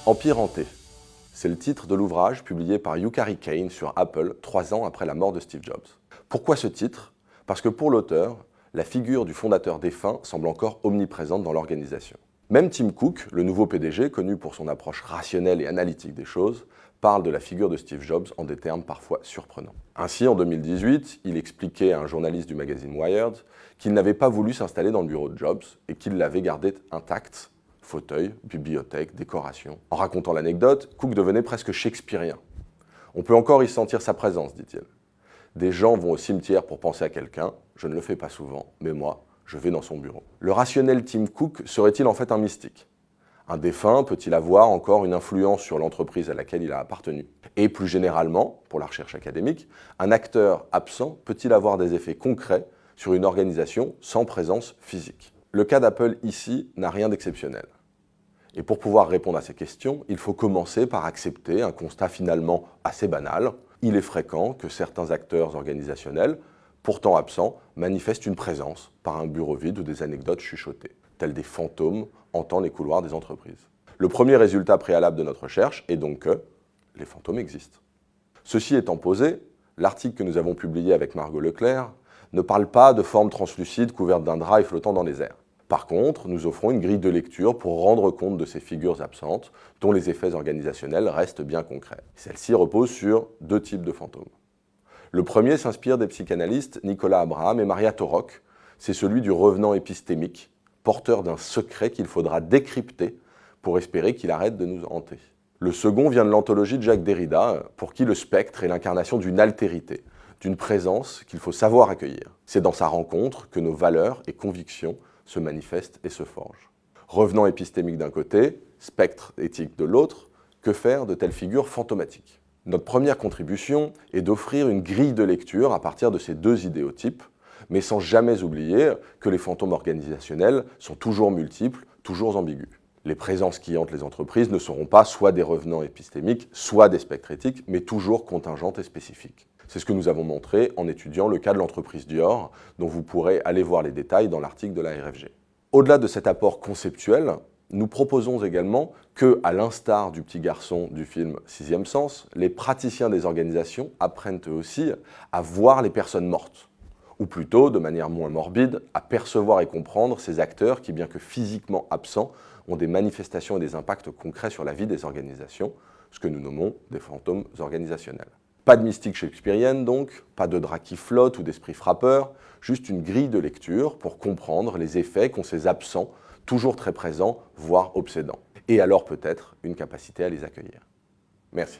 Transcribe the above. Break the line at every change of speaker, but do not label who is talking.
Empire hanté, c'est le titre de l'ouvrage publié par Yukari Kane sur Apple 3 ans après la mort de Steve Jobs. Pourquoi ce titre? Parce que pour l'auteur, la figure du fondateur défunt semble encore omniprésente dans l'organisation. Même Tim Cook, le nouveau PDG, connu pour son approche rationnelle et analytique des choses, parle de la figure de Steve Jobs en des termes parfois surprenants. Ainsi, en 2018, il expliquait à un journaliste du magazine Wired qu'il n'avait pas voulu s'installer dans le bureau de Jobs et qu'il l'avait gardé intact, fauteuil, bibliothèque, décoration. En racontant l'anecdote, Cook devenait presque shakespearien. On peut encore y sentir sa présence, dit-il. Des gens vont au cimetière pour penser à quelqu'un, je ne le fais pas souvent, mais moi, je vais dans son bureau. Le rationnel Tim Cook serait-il en fait un mystique? Un défunt peut-il avoir encore une influence sur l'entreprise à laquelle il a appartenu? Et plus généralement, pour la recherche académique, un acteur absent peut-il avoir des effets concrets sur une organisation sans présence physique? Le cas d'Apple ici n'a rien d'exceptionnel. Et pour pouvoir répondre à ces questions, il faut commencer par accepter un constat finalement assez banal. Il est fréquent que certains acteurs organisationnels, pourtant absents, manifestent une présence par un bureau vide ou des anecdotes chuchotées, tels des fantômes hantant les couloirs des entreprises. Le premier résultat préalable de notre recherche est donc que les fantômes existent. Ceci étant posé, l'article que nous avons publié avec Margot Leclerc ne parle pas de formes translucides couvertes d'un drap et flottant dans les airs. Par contre, nous offrons une grille de lecture pour rendre compte de ces figures absentes, dont les effets organisationnels restent bien concrets. Celle-ci repose sur 2 types de fantômes. Le premier s'inspire des psychanalystes Nicolas Abraham et Maria Torok. C'est celui du revenant épistémique, porteur d'un secret qu'il faudra décrypter pour espérer qu'il arrête de nous hanter. Le second vient de l'anthologie de Jacques Derrida, pour qui le spectre est l'incarnation d'une altérité, d'une présence qu'il faut savoir accueillir. C'est dans sa rencontre que nos valeurs et convictions se manifestent et se forgent. Revenant épistémique d'un côté, spectre éthique de l'autre, que faire de telles figures fantomatiques? Notre première contribution est d'offrir une grille de lecture à partir de ces 2 idéotypes, mais sans jamais oublier que les fantômes organisationnels sont toujours multiples, toujours ambigus. Les présences qui hantent les entreprises ne seront pas soit des revenants épistémiques, soit des spectres éthiques, mais toujours contingentes et spécifiques. C'est ce que nous avons montré en étudiant le cas de l'entreprise Dior, dont vous pourrez aller voir les détails dans l'article de la RFG. Au-delà de cet apport conceptuel, nous proposons également que, à l'instar du petit garçon du film Sixième Sens, les praticiens des organisations apprennent eux aussi à voir les personnes mortes, ou plutôt, de manière moins morbide, à percevoir et comprendre ces acteurs qui, bien que physiquement absents, ont des manifestations et des impacts concrets sur la vie des organisations, ce que nous nommons des fantômes organisationnels. Pas de mystique shakespearienne donc, pas de drap qui flotte ou d'esprit frappeur, juste une grille de lecture pour comprendre les effets qu'ont ces absents, toujours très présents, voire obsédants. Et alors peut-être une capacité à les accueillir. Merci.